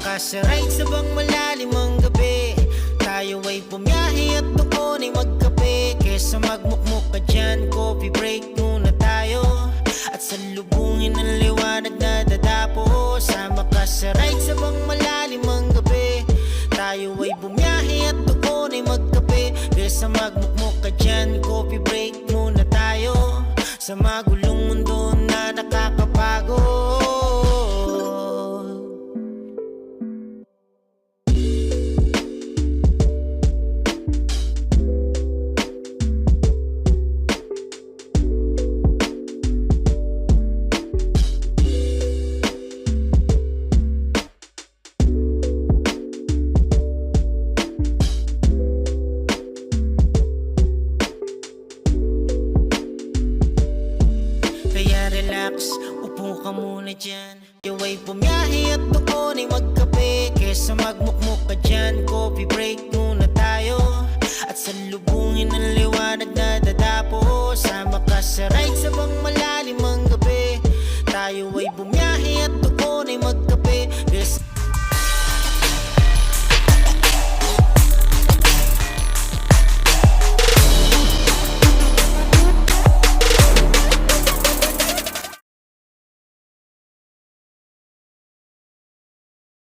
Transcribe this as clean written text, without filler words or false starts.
ka sa ride sa bang malalim ang gabi. Tayo ay bumiyahe at doon ay magkape. Kesa magmukmuk ka dyan, coffee break muna tayo. At salubungin ang liwanag na dadapo. Sama ka sa ride sa bang malalim ang gabi. Tayo ay bumiyahe at doon ay magkape. Kesa magmukmuk ka dyan, coffee break muna tayo. Sa magulong mundo na nakakapagod. Upo ka muna dyan. Tayo ay bumiyahe at doon ay magkape. Kesa magmukmuk ka dyan, coffee break muna tayo. At salubungin ang liwanag